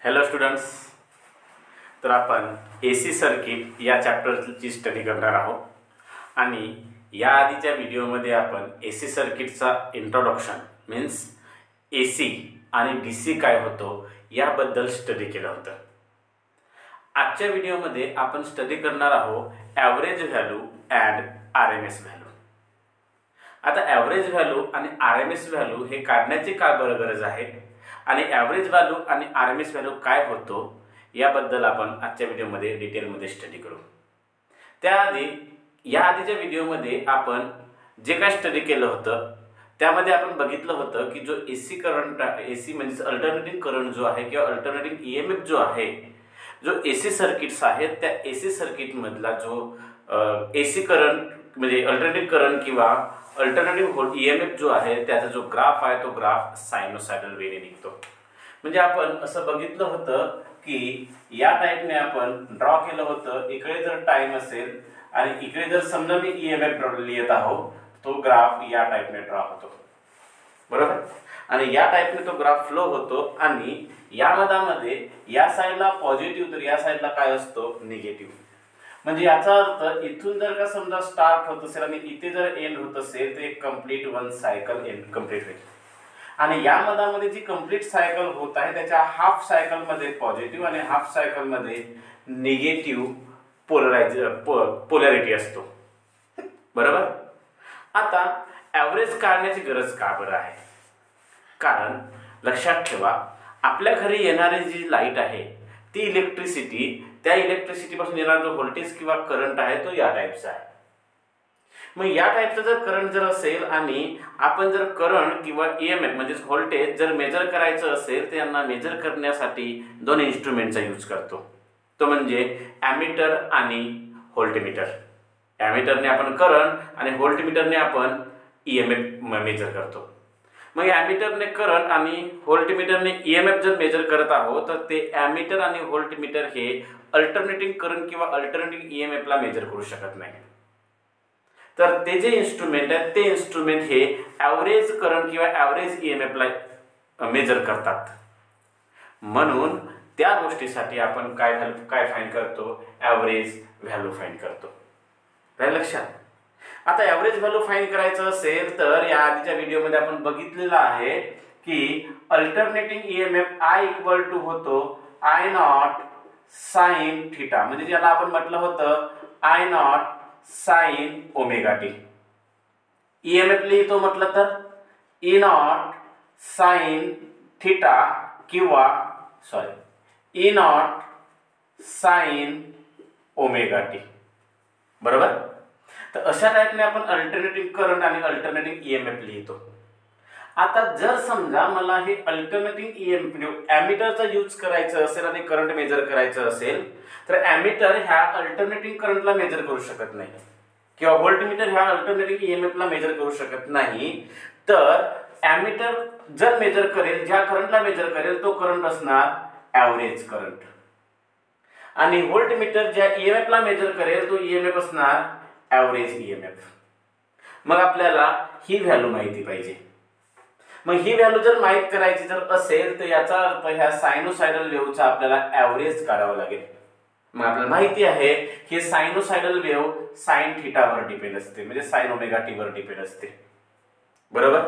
Hello students, तर आपण AC circuit या चॅप्टरची स्टडी करणार आहोत आणि या आधीच्या व्हिडिओमध्ये आपण AC सर्किटचा इंट्रोडक्शन मीन्स AC आणि DC काय होतो याबद्दल स्टडी केलं होतं। आजच्या व्हिडिओमध्ये आपण स्टडी करणार आहोत average value and RMS value. आता ॲव्हरेज व्हॅल्यू आणि RMS व्हॅल्यू हे काढण्याची काय बरं गरज आहे आणि ॲव्हरेज व्हॅल्यू आणि RMS व्हॅल्यू काय होतो याबद्दल आपण आजच्या व्हिडिओमध्ये डिटेलमध्ये स्टडी करू। त्याआधी या आधीच्या व्हिडिओमध्ये आपण जे काय स्टडी केलं होतं त्यामध्ये आपण बघितलं होतं की जो AC करंट AC म्हणजे अल्टरनेटिंग करंट जो आहे किंवा अल्टरनेटिंग EMF जो आहे, जो AC सर्किट्स आहेत त्या AC सर्किट मधला जो AC करंट म्हणजे अल्टरनेटिंग करंट किंवा अल्टरनेटिव्ह EMF जो आहे त्याचा जो ग्राफ आहे तो ग्राफ सायनोसायडल वेने निघतो। म्हणजे आपण असं बघितलं होतं की या टाइपने आपण ड्रॉ केलं होतं। इकडे जर टाइम असेल आणि इकडे जर समजा मी EMF लिहित आहोत तो ग्राफ या टाइपने ड्रॉ होतो, बरोबर। आणि या टाइपने तो ग्राफ फ्लो होतो आणि या मधामध्ये या साइडला पॉझिटिव्ह तर या साइडला काय असतो निगेटिव्ह। म्हणजे याचा अर्थ इथून जर का समजा स्टार्ट होत असेल आणि इथे जर एंड होत असेल तर एक complete one cycle end complete होईल आणि या मधामध्ये जी कंप्लीट सायकल होत आहे त्याच्या हाफ सायकल मध्ये पॉझिटिव्ह आणि हाफ सायकल मध्ये निगेटिव्ह पोलॅरिटी असतो, बरोबर। आता ॲव्हरेज काढण्याची गरज का बरं आहे? कारण लक्षात ठेवा आपल्या घरी येणारी जी लाईट आहे ती इलेक्ट्रिसिटी, त्या इलेक्ट्रिसिटी पासून येणारा जो व्होल्टेज किंवा करंट आहे तो या टाइपचा आहे। मग या टाइपचा जर करंट जर असेल आणि आपण जर करंट किंवा EMF म्हणजे व्होल्टेज जर मेजर करायचं असेल तर यांना मेजर करण्यासाठी दोन इन्स्ट्रुमेंटचा यूज करतो, तो म्हणजे ॲमीटर आणि व्होल्टमीटर। ॲमीटरने आपण करंट आणि व्होल्टमीटरने आपण EMF मेजर करतो। मग ॲमीटरने करंट आणि व्होल्टमीटरने EMF जर मेजर करत आहोत तर ते ॲमीटर आणि व्होल्टमीटर हे अल्टरनेटिंग करंट किंवा अल्टरनेटिंग EMF ला मेजर करू शकत नाही। तर ते जे इन्स्ट्रुमेंट आहे ते इन्स्ट्रुमेंट हे ॲव्हरेज करंट किंवा ॲव्हरेज EMF ला मेजर करतात। म्हणून त्या गोष्टीसाठी आपण काय फाइंड करतो, ॲव्हरेज व्हॅल्यू फाइंड करतो। राहिलं लक्षात? आता ॲव्हरेज व्हॅल्यू फाइंड करायचं असेल तर या आधीच्या व्हिडिओमध्ये आपण बघितलेलं आहे की alternating EMF I equal to होतो I नॉट साइन थीटा, म्हणजे ज्याला आपण म्हटलं होतं I naught sine omega t. EMF लिहितो म्हटलं तर E नॉट साइन थीटा किंवा E naught sine omega t, बरोबर। तर अशा टाइपने आपण अल्टरनेटिंग करंट आणि अल्टरनेटिंग EMF लिहितो। आता जर समजा मला हे अल्टरनेटिंग EMF ॲमीटरचा यूज करायचं असेल आणि करंट मेजर करायचं असेल तर ॲमीटर ह्या अल्टरनेटिंग करंटला मेजर करू शकत नाही किंवा व्होल्टमीटर ह्या अल्टरनेटिंग EMF ला मेजर करू शकत नाही। तर ॲमीटर जर मेजर करेल, ज्या करंटला मेजर करेल तो करंट असणार ॲव्हरेज करंट आणि व्होल्टमीटर ज्या EMF ला मेजर करेल तो EMF असणार ॲव्हरेज EMF। मग आपल्याला ही व्हॅल्यू माहिती पाहिजे। मग ही व्हॅल्यू जर माहित करायची जर असेल तर याचा अर्थ ह्या सायनोसायडल वेव्हचा आपल्याला ॲव्हरेज काढावं लागेल। मग आपल्याला माहिती आहे की सायनोसायडल वेव्ह साइन थीटावर डिपेंड असते, म्हणजे साइन ओमेगा टी वर डिपेंड असते, बरोबर।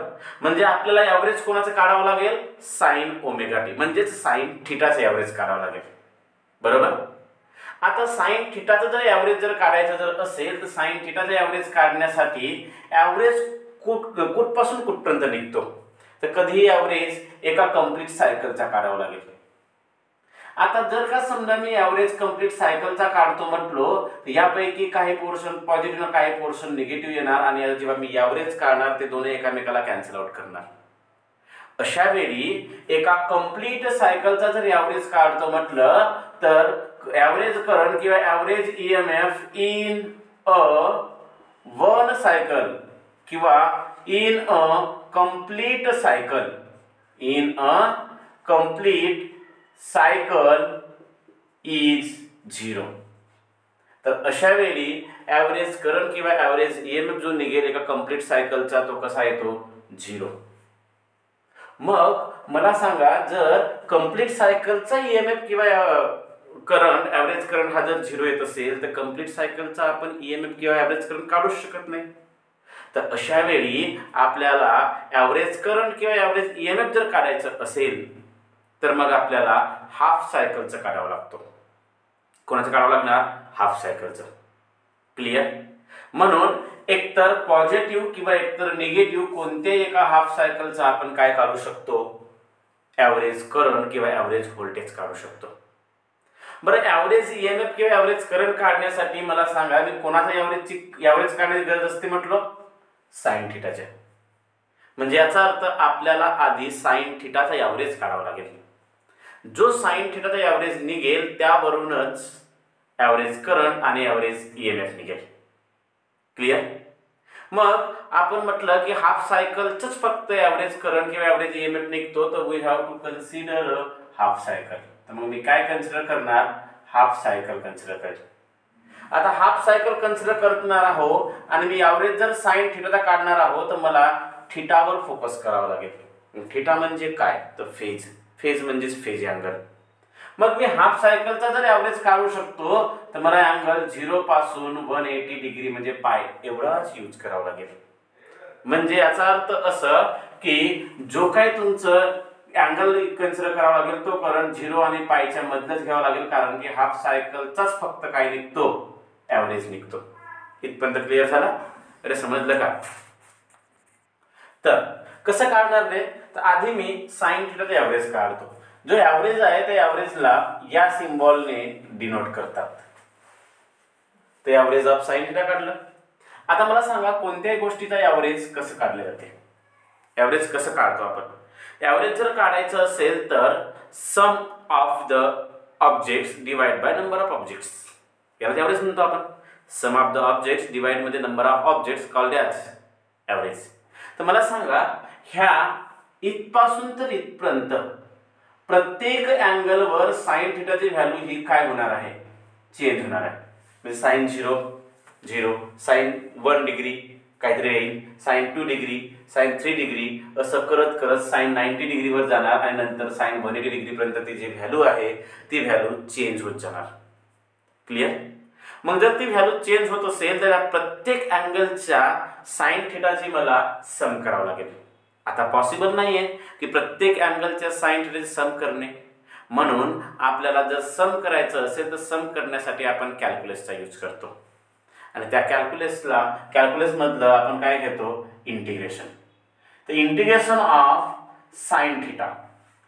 म्हणजे आपल्याला ॲव्हरेज कोणाचं काढावं लागेल, साइन ओमेगा टी म्हणजेच साइन थीटाचं ॲव्हरेज काढावं लागेल, बरोबर। आता साइन थीटाचं जर ॲव्हरेज जर काढायचं जर असेल तर साइन थीटाचं ॲव्हरेज काढण्यासाठी ॲव्हरेज कुठपासून कुठपर्यंत निघतो तर कधीही ॲव्हरेज एका कंप्लीट सायकलचा काढावा लागेल। आता जर का समजा मी ॲव्हरेज कंप्लीट सायकलचा काढतो म्हटलो तर यापैकी काही पोर्शन पॉझिटिव्ह काही पोर्शन निगेटिव्ह येणार आणि जेव्हा मी ॲव्हरेज काढणार ते दोन्ही एकमेकाला कॅन्सल आउट करणार। अशा वेळी एका कंप्लीट सायकलचा जर ॲव्हरेज काढतो म्हटलं तर ॲव्हरेज करंट किंवा average EMF in a one cycle किंवा in a complete cycle, in a complete cycle is 0। तर अशा वेळी ॲव्हरेज करंट किंवा ॲव्हरेज EMF जो निघेल एका कंप्लीट सायकलचा तो कसा येतो 0। मग मला सांगा, जर कंप्लीट सायकलचा ईएमएफ किंवा करंट, ॲव्हरेज करंट हा जर 0 येत असेल तर कंप्लीट सायकलचा आपण ईएमएफ किंवा ॲव्हरेज करंट काढूच शकत नाही. तर अशा वेळी आपल्याला ॲव्हरेज करंट किंवा ॲव्हरेज ईएमएफ जर काढायचं असेल तर मग आपल्याला हाफ सायकलचं काढावं लागतो. कोणाचं काढावं लागणार? हाफ सायकलचं. क्लिअर? म्हणून एकतर पॉझिटिव्ह किंवा एकतर निगेटिव्ह कोणत्याही एका हाफ सायकलचा आपण काय काढू शकतो? ॲव्हरेज करंट किंवा ॲव्हरेज व्होल्टेज काढू शकतो. बरं, ॲव्हरेज ईएमएफ किंवा ॲव्हरेज करंट काढण्यासाठी मला सांगा, मी कोणाचा ॲव्हरेज काढण्याची गरज असते म्हटलं? साइन थिटाच्या. म्हणजे याचा अर्थ आपल्याला आधी साइन थिटाचा ॲव्हरेज काढावा लागेल. जो साइन थिटाचा ॲव्हरेज निघेल त्यावरूनच ॲव्हरेज करंट आणि ॲव्हरेज ईएमएफ निघेल. क्लिअर? मग आपण म्हटलं की हाफ सायकलच फक्त ॲव्हरेज करंट किंवा ॲव्हरेज ईएमएफ निघतो, तर we have to consider half cycle. तर मग मी काय कन्सिडर करणार? हाफ सायकल कन्सिडर करेल. आता हाफ सायकल कन्सिडर करणार आहो आणि मी ॲव्हरेज जर साइन थिटाचा काढणार आहो तर मला थिटावर फोकस करावा लागेल. थिटा म्हणजे काय? तर फेज. फेज म्हणजेच फेज अँगल. मग मी हाफ सायकलचा जर ॲव्हरेज काढू शकतो तर मला अँगल 0 पासून 180 डिग्री म्हणजे पाय एवढाच यूज करावा लागेल. म्हणजे याचा अर्थ असं की जो काही तुमचं अँगल कन्सिडर करावा लागेल तो करंट 0 आणि पायच्या मधलंच घ्यावा लागेल, कारण की हाफ सायकलचाच फक्त काय निघतो? ॲव्हरेज निघतो. इथपर्यंत क्लिअर झाला? अरे समजलं का? तर कसं काढणार ते? तर आधी मी साइन थिटाचा ॲव्हरेज काढतो. जो ॲव्हरेज आहे त्या ॲव्हरेजला या सिम्बॉलने डिनोट करतात. ते ॲव्हरेज ऑफ साइन थिटा काढलं. आता मला सांगा, कोणत्याही गोष्टीचा ॲव्हरेज कसं काढले जाते? ॲव्हरेज कसं काढतो आपण? ॲव्हरेज जर काढायचं असेल तर sum of the objects divide by number of objects, याला ॲव्हरेज म्हणतो आपण. Sum of the objects divide मध्ये number of objects called as average. तर मला सांगा, ह्या इथपासून तर इथपर्यंत प्रत्येक अँगलवर साइन थिटाची व्हॅल्यू ही काय होणार आहे? चेंज होणार आहे. म्हणजे साइन 0 0, साइन 1 डिग्री काहीतरी येईल, साइन 2 डिग्री, साइन 3 डिग्री, असं करत करत साइन 90 डिग्रीवर जाणार आणि नंतर साइन 180 डिग्रीपर्यंत ती जी व्हॅल्यू आहे ती व्हॅल्यू चेंज होत जाणार. क्लिअर? मग जर ती व्हॅल्यू चेंज होत असेल तर प्रत्येक अँगलच्या साइन थिटाची मला सम करावं लागेल. आता पॉसिबल नाहीये की प्रत्येक अँगलच्या साइन थिटाची सम करणे, म्हणून आपल्याला जर सम करायचं असेल तर सम करण्यासाठी आपण कॅल्क्युलसचा यूज करतो. आणि त्या कॅल्क्युलस मधलं आपण काय घेतो? इंटिग्रेशन. तर इंटिग्रेशन ऑफ साइन थिटा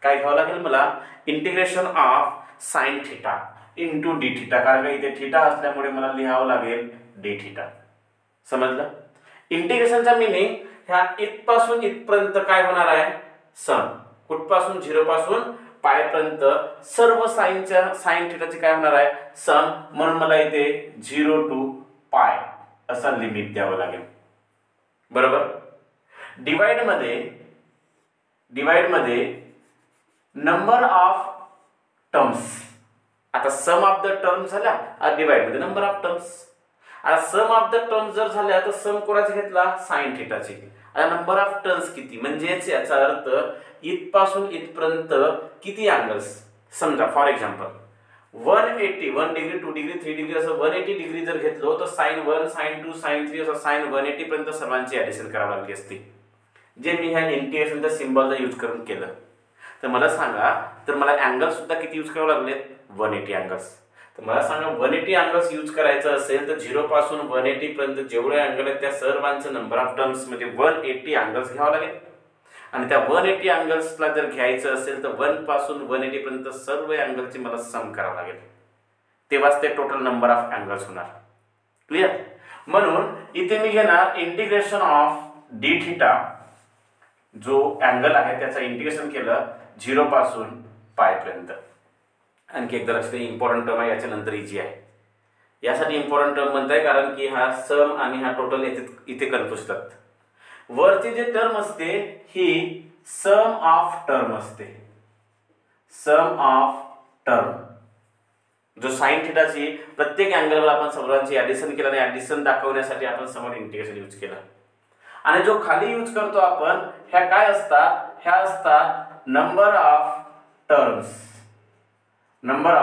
काय घ्यावं लागेल मला? Integration of sine theta into d theta, कारण इथे थिटा असल्यामुळे मला लिहावं लागेल डी थिटा. समजलं? इंटिग्रेशनचा मीनिंग ह्या इथपासून इथपर्यंत काय होणार आहे? सम. कुठपासून? 0 पासून पायपर्यंत सर्व साइन थिटाची काय होणार आहे? सम. म्हणून मला इथे 0 टू पाय असा लिमिट द्यावं लागेल. बरोबर? डिवाइड मध्ये नंबर ऑफ टर्म्स. आता सम ऑफ द टर्म्स झाल्या, डिवाइड मध्ये नंबर ऑफ टर्म्स. आता सम ऑफ द टर्म्स जर झाल्या तर सम कोणाचा घेतला? साइन थिटाची. आता नंबर ऑफ टर्म्स किती? म्हणजेच याचा अर्थ इथपासून इथपर्यंत किती अँगल्स? समजा for example 180, 1 degree, 2 degree, 3 degree असं 180 डिग्री जर घेतलो तर साइन 1, साइन 2, साइन 3 असं साइन 180 पर्यंत सर्वांची ॲडिशन करावी लागली असती, जे मी ह्या इंटिग्रेशनच्या सिम्बॉलचा यूज करून केलं. तर मला सांगा, तर मला अँगल सुद्धा किती यूज करावे लागलेत? 180 अँगल्स. तर मला सांगा 180 अँगल्स यूज करायचं असेल तर 0 पासून 180 पर्यंत जेवढे अँगल आहेत त्या सर्वांचं नंबर ऑफ टर्म्स म्हणजे 180 अँगल्स घ्यावं लागेल. आणि त्या 180 अँगल्सला जर घ्यायचं असेल तर 1 पासून 180 पर्यंत सर्व अँगलची मला सम करावं लागेल, तेव्हाच ते टोटल नंबर ऑफ अँगल्स होणार. क्लिअर? म्हणून इथे मी घेणार इंटिग्रेशन ऑफ डी थिटा, जो अँगल आहे त्याचं इंटिग्रेशन केलं 0 पासून पाय पर्यंत. आणखी एकदा लक्षात, इम्पॉर्टंट टर्म आहे, याच्या नंतर इजी आहे. यासाठी इम्पॉर्टंट टर्म म्हणताय कारण की हा सम आणि हा टोटल इथे कन्फ्युज असतात. वरती जे टर्म असते ही सम ऑफ टर्म असते. सम ऑफ टर्म जो साइन थिटाची प्रत्येक अँगलवर आपण सर्वांची ॲडिशन केलं आणि ॲडिशन दाखवण्यासाठी आपण सम ऑफ इंटिग्रेशन यूज केलं. आणि जो खाली यूज करतो आपण ह्या काय असतात? ह्या असतात number of terms. Number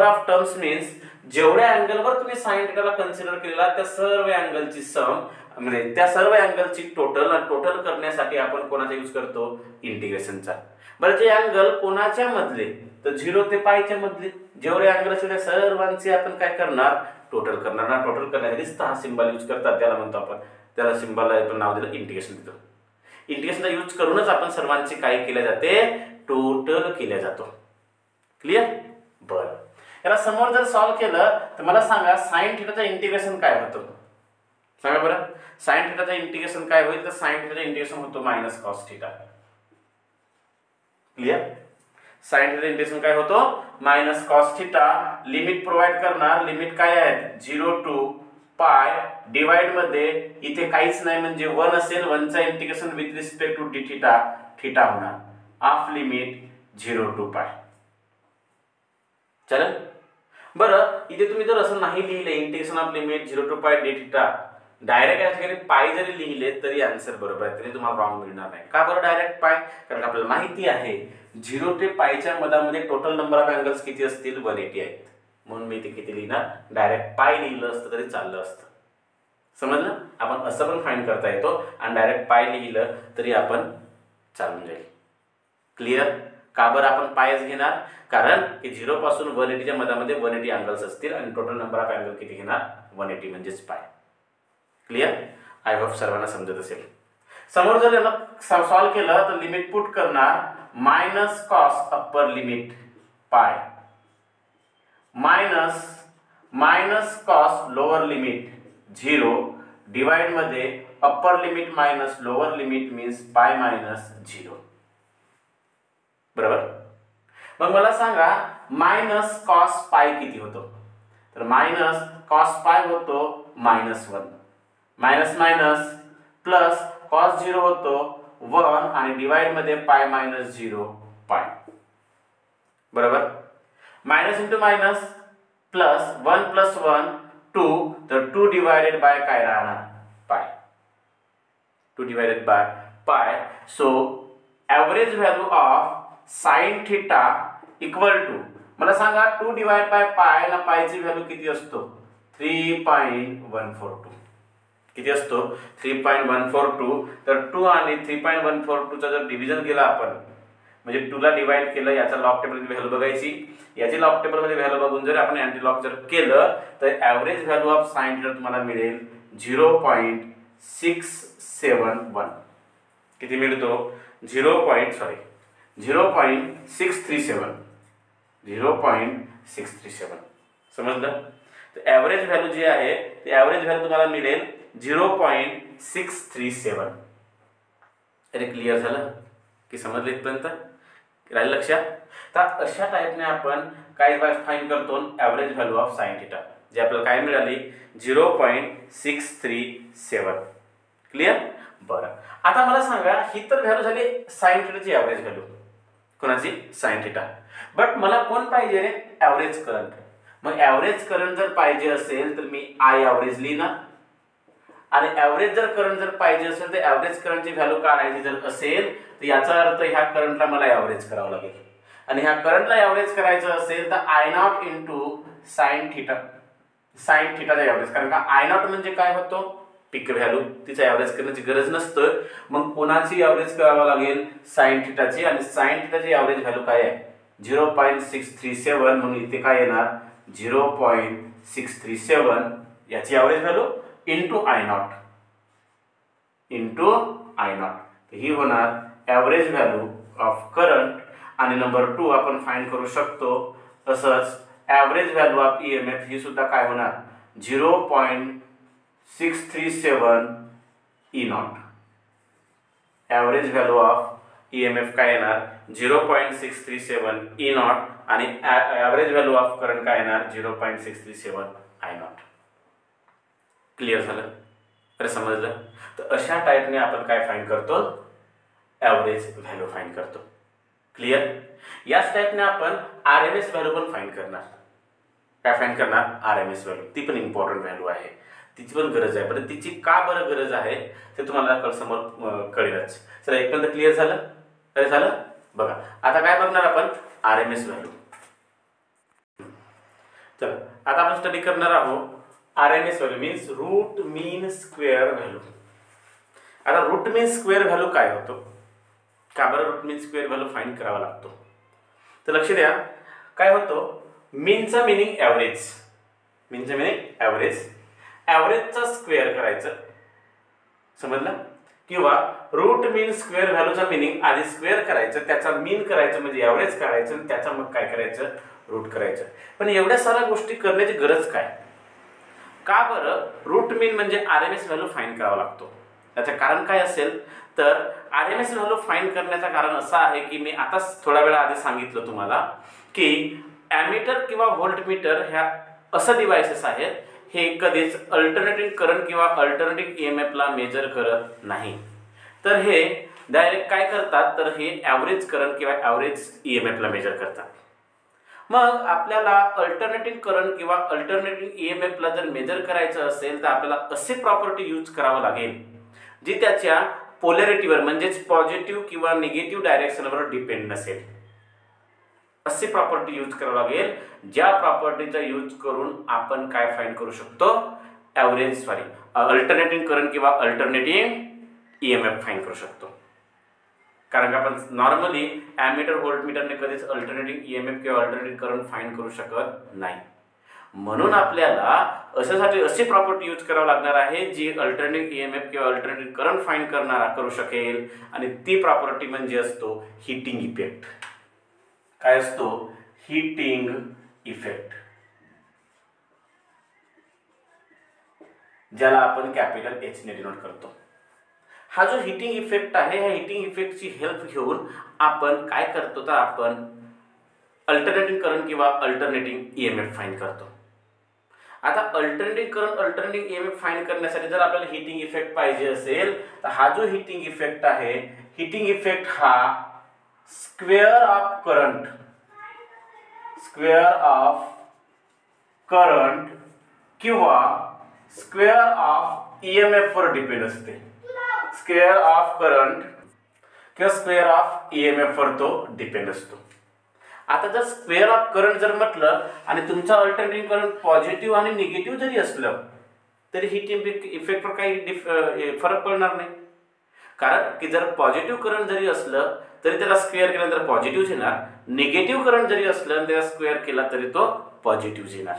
of terms means जेवढ्या अँगलवर तुम्ही साइन थिटाला कन्सिडर केलेला त्या सर्व अँगलची सम, म्हणजे त्या सर्व अँगलची टोटल करण्यासाठी आपण कोणाचा यूज करतो, इंटिग्रेशनचा. बरं ते अँगल कोणाच्या मधले, तर 0 ते पायच्या मधले जेवढे अँगल असतील त्या सर्वांचे आपण काय करणार, टोटल करणार ना. टोटल करण्यासाठी हा सिंबल यूज करतात, त्याला म्हणतो आपण, त्याला सिंबलला आपण नाव दिलं इंटिग्रेशन देतो. इंटिग्रेशनचा यूज करूनच आपण सर्वांचे काय केले जाते, टोटल केल्या जातो. क्लिअर. बरं, याला समोर जर सॉल्व केलं तर मला सांगा साइन थिटाचं इंटिग्रेशन काय होतं, सांगा बरं. साइन थिटाचं इंटिग्रेशन काय होईल, तर साइन थिटाचं इंटिग्रेशन होतो minus cos theta. Clear. Sine थिटाचं इंटिग्रेशन काय होतो, minus cos theta. Limit provide करणार, लिमिट काय आहेत, 0 टू पाय, डिवाइड मध्ये इथे काहीच नाही म्हणजे 1 असेल, 1चा integration with respect to d theta, theta होणार, ऑफ लिमिट 0 टू पाय. चालेल. बरं, इथे तुम्ही जर असं नाही लिहिले integration of limit 0 to pi d theta, direct या ठिकाणी पाय जरी लिहिले तरी आन्सर बरोबर आहे, तरी तुम्हाला रॉंग मिळणार नाही. का बरं डायरेक्ट पाय, कारण आपल्याला माहिती आहे 0 ते पायच्या मधामध्ये टोटल नंबर ऑफ अँगल्स किती असतील, 180 आहेत. म्हणून मी इथे किती लिहिणार, डायरेक्ट पाय लिहिलं असतं तरी चाललं असतं. समजलं. आपण असं पण फाइंड करता येतो आणि डायरेक्ट पाय लिहिलं तरी आपण चालून जाईल. क्लिअर. का बरं आपण पायच घेणार, कारण की 0 पासून 180च्या मधामध्ये 180 अँगल्स असतील आणि टोटल नंबर ऑफ अँगल किती घेणार, 180 म्हणजेच पाय. क्लिअर. आय होप सर्वांना समजत असेल. समोर जर याला सॉल्व केलं तर लिमिट पुट करणार minus cos upper limit pi minus cos lower limit 0 divide मध्ये upper limit minus lower limit means pi minus 0. बरोबर. मग मला सांगा मायनस कॉस पाय किती होतो, तर मायनस कॉस पाय होतो -1, मायनस मायनस प्लस कॉस 0 होतो 1 आणि डिवाइड मध्ये पाय मायनस 0 पाय. बरोबर. Minus into minus plus 1 plus 1 2, तर 2 डिवाइडेड बाय काय राहणार, pi. 2 divided by pi. So average value of sine theta equal to, मला सांगा 2 डिवाइड बाय पाय ना पायची व्हॅल्यू किती असतो, 3.142. किती असतो, 3.142. तर 2 आणि 3.142 चा जर डिव्हिजन केला आपण, म्हणजे 2 ला डिवाइड केलं, याचा लॉग टेबल मध्ये व्हॅल्यू बघायची, याची लॉग टेबल मध्ये व्हॅल्यू बघून जर आपण अँटी लॉग जर केलं तर average value of sine theta तुम्हाला मिळेल 0.671. किती मिळतो, 0.637. समजलं. तर ॲव्हरेज व्हॅल्यू जी आहे ती ॲव्हरेज व्हॅल्यू तुम्हाला मिळेल 0.637. अरे क्लिअर झालं की समजलं इथपर्यंत, राहिलं लक्षात. तर अशा टाईपने आपण काय फाइंड करतो, average value of sine theta, जे आपल्याला काय मिळाली 0.637. क्लिअर. बरं, आता मला सांगा ही तर व्हॅल्यू झाली साइन थिटाची ॲव्हरेज व्हॅल्यू, कोणाची, साइन थिटा. बट मला कोण पाहिजे रे, ॲव्हरेज करंट. मग ॲव्हरेज करंट जर पाहिजे असेल तर मी आय ॲव्हरेज लिहिणार, आणि ॲव्हरेज जर करंट जर पाहिजे असेल तर ॲव्हरेज करंटची व्हॅल्यू काढायची जर असेल तर याचा अर्थ ह्या करंटला मला ॲव्हरेज करावं लागेल, आणि ह्या करंटला ॲव्हरेज करायचं असेल तर I0 into sine theta, sine थिटाचा ॲव्हरेज. कारण का I0 म्हणजे काय होतो, पीक व्हॅल्यू, तिचा ॲव्हरेज करण्याची गरज नसतं. मग कोणाची ॲव्हरेज करावं लागेल, साइन थिटाची, आणि साइन थिटाची ॲव्हरेज व्हॅल्यू काय आहे 0.637. म्हणून इथे काय येणार 0.637 याची ॲव्हरेज व्हॅल्यू इंटू I0. ही होणार ॲव्हरेज व्हॅल्यू ऑफ करंट. आणि नंबर 2 आपण फाइंड करू शकतो तसंच ॲव्हरेज व्हॅल्यू ऑफ EMF ही सुद्धा काय होणार 0.637 E0. Average value of EMF काय येणार 0.637 E0 आणि ॲव्हरेज व्हॅल्यू ऑफ करंट काय येणार 0.637 I0. क्लिअर झालं, तर समजलं. तर अशा टाईपने आपण काय फाइंड करतो, ॲव्हरेज व्हॅल्यू फाइंड करतो. क्लिअर. याच टाईपने आपण RMS व्हॅल्यू पण फाइंड करणार. काय फाइंड करणार, RMS व्हॅल्यू, ती पण इम्पॉर्टंट व्हॅल्यू आहे. तिची पण गरज आहे, पण तिची का बरं गरज आहे ते तुम्हाला समोर कळेलच. चला, एकपर्यंत क्लिअर झालं? काय झालं बघा. आता काय बघणार आपण? RMS value. चला, आता आपण स्टडी करणार आहोत RMS value means root mean square value. आता रूट मीन स्क्वेअर व्हॅल्यू काय होतो, का बरं root mean square value find करावा लागतो? तर लक्ष द्या, काय होतो, मीनचा मिनिंग ॲव्हरेज. मीनचा मिनिंग ॲव्हरेज. ॲव्हरेजचा स्क्वेअर करायचं, समजलं? किंवा रूट मीन स्क्वेअर व्हॅल्यूचा मिनिंग आधी स्क्वेअर करायचं, त्याचा मीन करायचं म्हणजे ॲव्हरेज काढायचं, आणि त्याचा मग काय करायचं, रूट करायचं. पण एवढ्या साऱ्या गोष्टी करण्याची गरज काय? का बरं रूट मीन म्हणजे RMS व्हॅल्यू फाइंड करावा लागतो? त्याचं कारण काय असेल तर RMS व्हॅल्यू फाइंड करण्याचं कारण असं आहे की मी आता थोड्या वेळा आधी सांगितलं तुम्हाला की ॲमीटर किंवा व्होल्टमीटर ह्या असं डिव्हाइसेस आहेत, हे कधीच अल्टरनेटिंग करंट किंवा अल्टरनेटिंग EMF ला मेजर करत नाही. तर हे डायरेक्ट काय करतात, तर हे ॲव्हरेज करंट किंवा ॲव्हरेज EMF ला मेजर करतात. मग आपल्याला अल्टरनेटिंग करंट किंवा अल्टरनेटिंग EMF ला जर मेजर करायचं असेल तर आपल्याला अशी प्रॉपर्टी यूज करावं लागेल जी त्याच्या पोलॅरिटीवर म्हणजेच पॉझिटिव्ह किंवा निगेटिव्ह डायरेक्शनवर डिपेंड नसेल. अशी प्रॉपर्टी यूज करावं लागेल, ज्या प्रॉपर्टीचा यूज करून आपण काय फाइंड करू शकतो, अल्टरनेटिंग करंट किंवा अल्टरनेटिंग EMF फाइंड करू शकतो. कारण आपण नॉर्मली ॲमीटर व्होल्टमीटरने कधीच अल्टरनेटिंग EMF किंवा अल्टरनेटिंग करंट फाइंड करू शकत नाही. म्हणून आपल्याला अशासाठी अशी प्रॉपर्टी यूज करावी लागणार आहे जी अल्टरनेटिंग EMF किंवा अल्टरनेटिंग करंट फाइंड करू शकेल, आणि ती प्रॉपर्टी म्हणजे असतो हीटिंग इफेक्ट. काय असतो? हीटिंग इफेक्ट, ज्याला आपण कॅपिटल H ने डिनोट करतो. हा जो हीटिंग इफेक्ट आहे, ह्या हीटिंग इफेक्टची हेल्प घेऊन आपण काय करतो, तर आपण अल्टरनेटिंग करंट किंवा अल्टरनेटिंग EMF फाइंड करतो. आता alternating current alternating EMF find करण्यासाठी जर आपल्याला हीटिंग इफेक्ट पाहिजे असेल तर हा जो हीटिंग इफेक्ट आहे, हीटिंग इफेक्ट हा स्क्वेअर ऑफ करंट किंवा स्क्वेअर ऑफ EMF वर डिपेंड असते. स्क्वेअर ऑफ करंट किंवा स्क्वेअर ऑफ EMF वर तो डिपेंड असतो. आता जर स्क्वेअर ऑफ करंट जर म्हटलं आणि तुमचा अल्टरनेटिंग करंट पॉझिटिव्ह आणि निगेटिव्ह जरी असलं तरी हीटिंग इफेक्टवर काही फरक पडणार नाही. कारण की जर पॉझिटिव्ह करंट जरी असलं तरी त्याला स्क्वेअर केल्यानंतर पॉझिटिव्ह येणार, निगेटिव्ह करंट जरी असलं आणि त्याला स्क्वेअर केला तरी तो पॉझिटिव्ह येणार.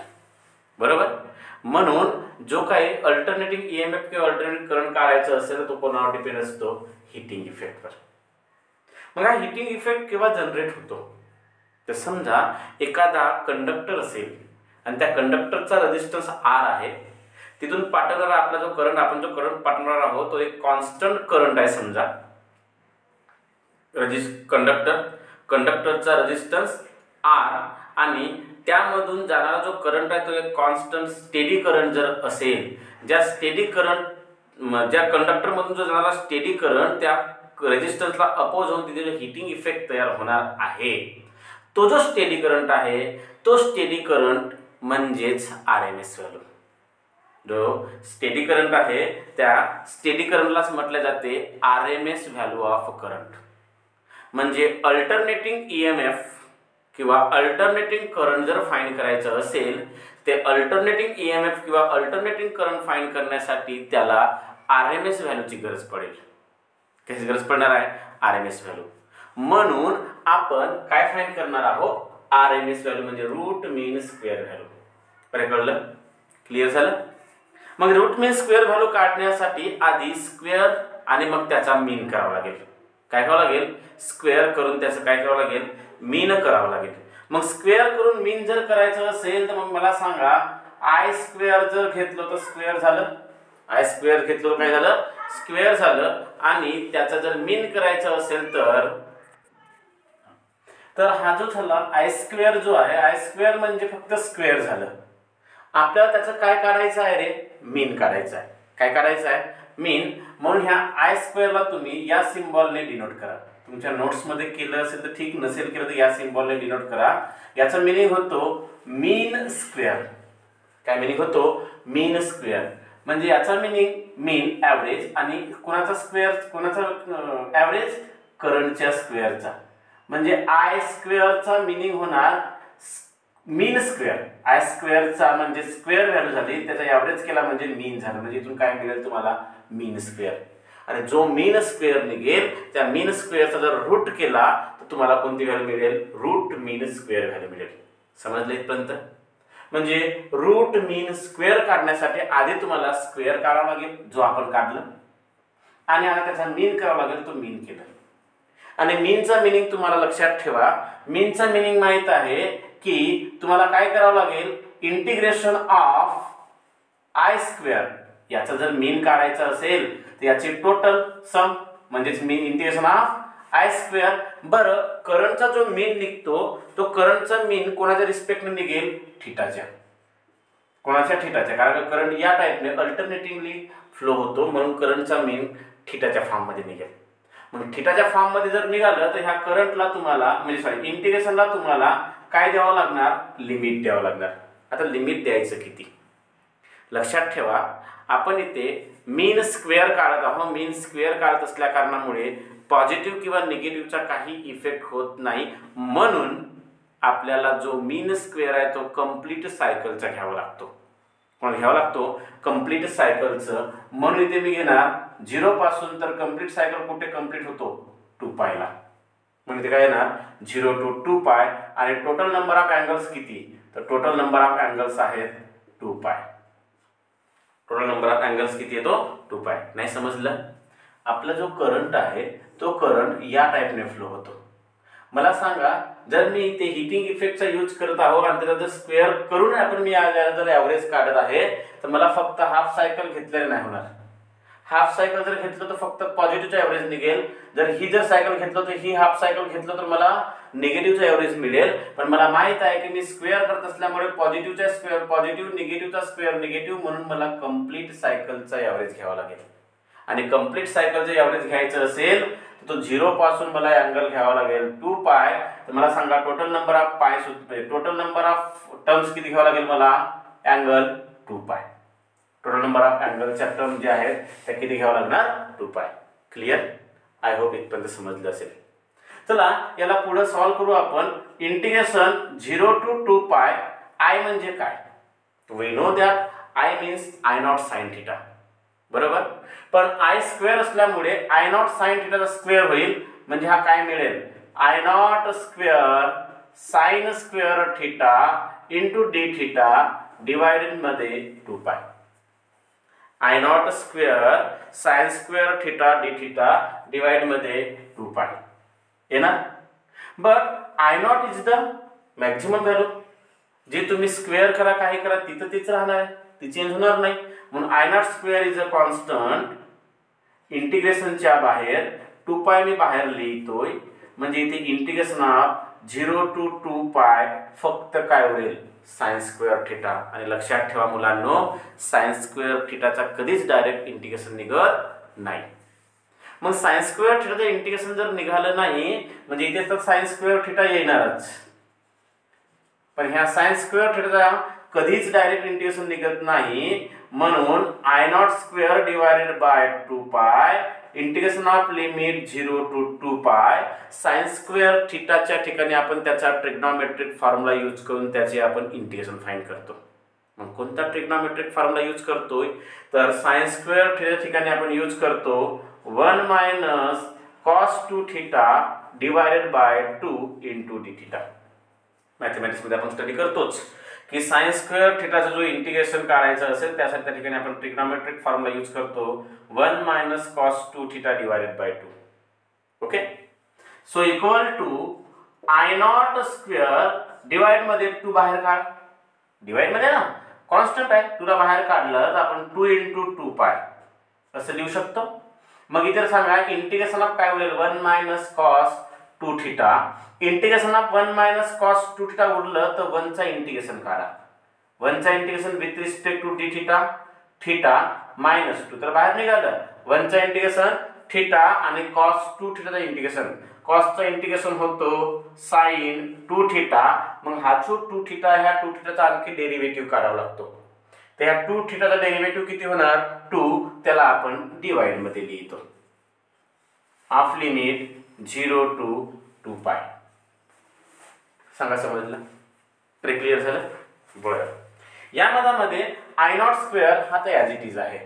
बरोबर? म्हणून जो काही अल्टरनेटिंग EMF किंवा अल्टरनेटिंग करंट काढायचं असेल तर तो कोणावर डिपेंड असतो? हीटिंग इफेक्टवर. मग हा हीटिंग इफेक्ट केव्हा जनरेट होतो? तर समजा एखादा कंडक्टर असेल आणि त्या कंडक्टरचा रेझिस्टन्स R आहे, तिथून पाठवणारा आपला जो करंट पाठवणार आहोत तो एक कॉन्स्टंट करंट आहे. समजा कंडक्टरचा रेझिस्टन्स R आणि त्यामधून जाणारा जो करंट आहे तो एक कॉन्स्टंट स्टेडी करंट जर असेल, ज्या कंडक्टरमधून जो जाणारा स्टेडी करंट त्या रेझिस्टन्सला अपोज होऊन तिथे जो हीटिंग इफेक्ट तयार होणार आहे, तो जो स्टेडी करंट आहे तो स्टेडी करंट म्हणजेच RMS व्हॅल्यू. जो स्टेडी करंट आहे त्या स्टेडी करंटलाच म्हटले जाते RMS व्हॅल्यू ऑफ करंट. म्हणजे अल्टरनेटिंग EMF किंवा अल्टरनेटिंग करंट जर फाइंड करायचं असेल ते अल्टरनेटिंग EMF किंवा अल्टरनेटिंग करंट फाइंड करण्यासाठी त्याला RMS व्हॅल्यूची गरज पडेल. कशी गरज पडणार आहे? RMS value. म्हणून आपण काय फाइंड करणार आहोत? RMS व्हॅल्यू म्हणजे रूट मीन स्क्वेअर व्हॅल्यू. बरं कळलं? क्लिअर झालं? मग रूट मीन स्क्वेअर व्हॅल्यू काढण्यासाठी आधी स्क्वेअर आणि मग त्याचा मीन करावा लागेल. काय करावं लागेल? स्क्वेअर करून त्याचं काय करावं लागेल? मीन करावं लागेल. मग स्क्वेअर करून मीन जर करायचं असेल तर मग मला सांगा, आय स्क्वेअर जर घेतलं तर स्क्वेअर झालं, आय स्क्वेअर घेतलं तर काय झालं? स्क्वेअर झालं. आणि त्याचा जर मीन करायचं असेल तर हा जो झाला आय स्क्वेअर जो आहे, आय स्क्वेअर म्हणजे फक्त स्क्वेअर झालं. आपल्याला त्याचं काय काढायचं आहे रे? मीन काढायचं आहे. काय काढायचं आहे? मीन. म्हणून ह्या आय स्क्वेअरला तुम्ही या सिम्बॉलने डिनोट करा. तुमच्या नोट्समध्ये केलं असेल तर ठीक, नसेल केलं तर या सिम्बॉलने डिनोट करा. याचा मिनिंग होतो मीन स्क्वेअर. काय मिनिंग होतो? मीन स्क्वेअर. म्हणजे याचा मिनिंग मीन ॲव्हरेज आणि कोणाचा स्क्वेअर, कोणाचा ॲव्हरेज, करंटच्या स्क्वेअरचा. म्हणजे आय स्क्वेअरचा मिनिंग होणार मीन स्क्वेअर. आय स्क्वेअरचा म्हणजे स्क्वेअर व्हॅल्यू झाली, त्याचा ॲव्हरेज केला म्हणजे मीन झालं. म्हणजे इथून काय मिळेल तुम्हाला, मीन स्क्वेअर. आणि जो मीन स्क्वेअर निघेल त्या मीन स्क्वेअरचा जर रूट केला तर तुम्हाला कोणती व्हॅल्यू मिळेल, रूट मीन स्क्वेअर व्हॅल्यू मिळेल. समजलं इथपर्यंत? म्हणजे रूट मीन स्क्वेअर काढण्यासाठी आधी तुम्हाला स्क्वेअर काढावा लागेल जो आपण काढलं, आणि आता त्याचा मीन करावा लागेल, तो मीन केला. आणि मीनचा मिनिंग तुम्हाला लक्षात ठेवा. मीनचा मिनिंग माहित आहे की तुम्हाला काय करावं लागेल, इंटिग्रेशन ऑफ आय स्क्वेअर. याचा जर मीन काढायचा असेल तर याची टोटल सम म्हणजेच मीन इंटिग्रेशन ऑफ आय स्क्वेअर. बरं, करंटचा जो मीन निघतो तो करंटचा मीन कोणाच्या रिस्पेक्टने निघेल, थीटाच्या. कोणाच्या, थीटाच्या. कारण करंट या टाइपने अल्टरनेटिव्हली फ्लो होतो, म्हणून करंटचा मीन थीटाच्या फॉर्ममध्ये निघेल. मग थीटाच्या फॉर्ममध्ये जर निघालं तर ह्या करंटला तुम्हाला म्हणजे सॉरी इंटिग्रेशनला तुम्हाला काय द्यावं लागणार, लिमिट द्यावं लागणार. आता लिमिट द्यायचं किती, लक्षात ठेवा. आपण इथे मीन स्क्वेअर काढत आहोत. मीन स्क्वेअर काढत असल्या कारणामुळे पॉझिटिव्ह किंवा निगेटिव्हचा काही इफेक्ट होत नाही, म्हणून आपल्याला जो मीन स्क्वेअर आहे तो कंप्लीट सायकलचा घ्यावा लागतो. पण घ्यावा लागतो कंप्लीट सायकलचं. म्हणून इथे मी घेणार 0 पासून तर कंप्लीट सायकल कुठे कंप्लीट होतो, 2π ला. म्हणजे काय येणार 0 to 2π. आणि टोटल नंबर ऑफ अँगल्स किती, तर टोटल नंबर ऑफ अँगल्स आहेत 2π. टोटल नंबर ऑफ अँगल्स किती येतो, 2π. नाही समजलं? आपला जो करंट आहे तो करंट या टाइपने फ्लो होतो. मला सांगा, जर मी इथे हीटिंग इफेक्टचा यूज करत आहोत आणि त्याचा जर स्क्वेअर करून आपण मी जर ॲव्हरेज काढत आहे तर मला फक्त हाफ सायकल घेतलेलं नाही होणार. हाफ सायकल जर घेतलं तर फक्त पॉझिटिव्हचा ॲव्हरेज निघेल. जर ही जर सायकल घेतलं तर ही हाफ सायकल घेतलं तर मला निगेटिव्हचा ॲव्हरेज मिळेल. पण मला माहित आहे की मी स्क्वेअर करत असल्यामुळे पॉझिटिव्हचा स्क्वेअर पॉझिटिव्ह, निगेटिव्हचा स्क्वेअर निगेटिव्ह, म्हणून मला कंप्लीट सायकलचा ॲव्हरेज घ्यावा लागेल. आणि कंप्लीट सायकलचं ॲव्हरेज घ्यायचं असेल तर तो 0 पासून मला अँगल घ्यावा लागेल 2π. तर मला सांगा total number of pi, total number of terms किती घ्यावा लागेल मला, अँगल 2π. टोटल नंबर ऑफ अँगलच्या टर्म जे आहेत त्या किती घ्यावं लागणार, 2π. क्लिअर? आय होप इथपर्यंत समजलं असेल. चला याला पुढे सॉल्व करू आपण. Integration 0 to 2π. आय म्हणजे काय, we know that I means I naught sine theta, बरोबर. पण आय स्क्वेअर असल्यामुळे आय नॉट साइन थिटाचा स्क्वेअर होईल. म्हणजे हा काय मिळेल, I naught square sine square theta into d theta divided मध्ये 2π. I naught square sine square theta d theta divide मध्ये 2π येणार. But I naught is the maximum value. जी तुम्ही स्क्वेअर करा काही करा तिथं तीच राहणार आहे, ती चेंज होणार नाही. म्हणून I naught square is a constant. इंटिग्रेशनच्या बाहेर 2π मी बाहेर लिहितोय. म्हणजे इथे इंटिग्रेशन ऑफ 0 to 2π फक्त काय होईल, साइन स्क्वेअर थिटा. आणि लक्षात ठेवा मुलांनो, साइन स्क्वेअर थिटाचा कधीच डायरेक्ट इंटिग्रेशन निघत नाही. मग साइन स्क्वेअर थिटाचं इंटिग्रेशन जर निघालं नाही म्हणजे इथे तर साइन स्क्वेअर थिटा येणारच. पण ह्या साइन स्क्वेअर थिटाचा कधीच डायरेक्ट इंटिग्रेशन निघत नाही. म्हणून I naught square divided by 2π integration of limit 0 to 2π sine square थिटाच्या ठिकाणी आपण त्याचा ट्रिग्नोमेट्रिक फॉर्म्युला यूज करून त्याचे आपण इंटिग्रेशन फाइंड करतो. मग कोणता ट्रिग्नोमेट्रिक फॉर्म्युला यूज करतोय, तर साइन स्क्वेअर थिटाच्या ठिकाणी आपण यूज करतो 1 minus cos 2 theta divided by 2 into d theta. Mathematics मध्ये आपण स्टडी करतोच की साइन स्क्वेअर थिटाचा जो इंटिग्रेशन काढायचं असेल त्यासाठी त्या ठिकाणी आपण ट्रिग्नोमेट्रिक फॉर्म्युला यूज करतो 1 minus cos 2 theta divided by 2. Okay, so equal to I naught square divide मध्ये 2 बाहेर काढ. डिवाइड मध्ये ना कॉन्स्टंट आहे, 2 ला बाहेर काढलं तर आपण 2 into 2π असं लिहू शकतो. मग इथे सांगा इंटिग्रेशन ऑफ काय होईल 1 minus cos 2 theta. Integration of 1 minus cos 2 theta उरलं तर 1 चा इंटिग्रेशन काढा. 1 चा integration with respect to d theta, theta minus 2 तर बाहेर निघालं. 1 चा इंटिग्रेशन थिटा आणि कॉस 2 थिटाचं इंटिग्रेशन. कॉसचं इंटिग्रेशन होतो साइन 2 थिटा. मग हा 2 थिटा ह्या 2 थिटाचा आणखी डेरिव्हेटिव्ह काढावा लागतो. तर ह्या 2 थिटाचा डेरिव्हेटिव्ह किती होणार 2, त्याला आपण डिवाइड मध्ये लिहितो. हाफ लिमिट 0 to 2 पाय. सांगा समजलं? क्लिअर झालं? बरं. या मध्ये आय नॉट स्क्वेअर हा तर ॲज इट इज आहे.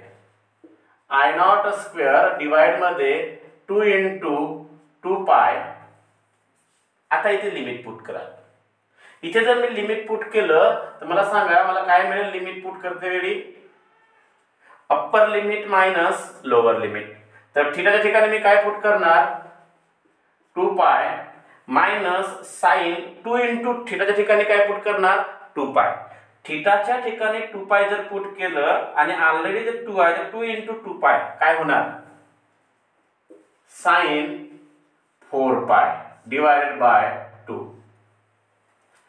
आय नॉट स्क्वेअर डिवाइड मध्ये 2 into 2 पाय. आता इथे लिमिट पुट करा. इथे जर मी लिमिट पुट केलं तर मला सांगा मला काय मिळेल लिमिट पुट करते वेळी? Upper limit minus lower limit. तर थिटाच्या ठिकाणी मी काय पुट करणार 2 पाय मायनस साइन 2 into थिटाच्या ठिकाणी काय पुट करणार 2 पाय. थिटाच्या ठिकाणी 2 पाय जर पुट केलं आणि ऑलरेडी जर 2 आहे तर 2 into 2 पाय काय होणार sign 4 pi divided by 2.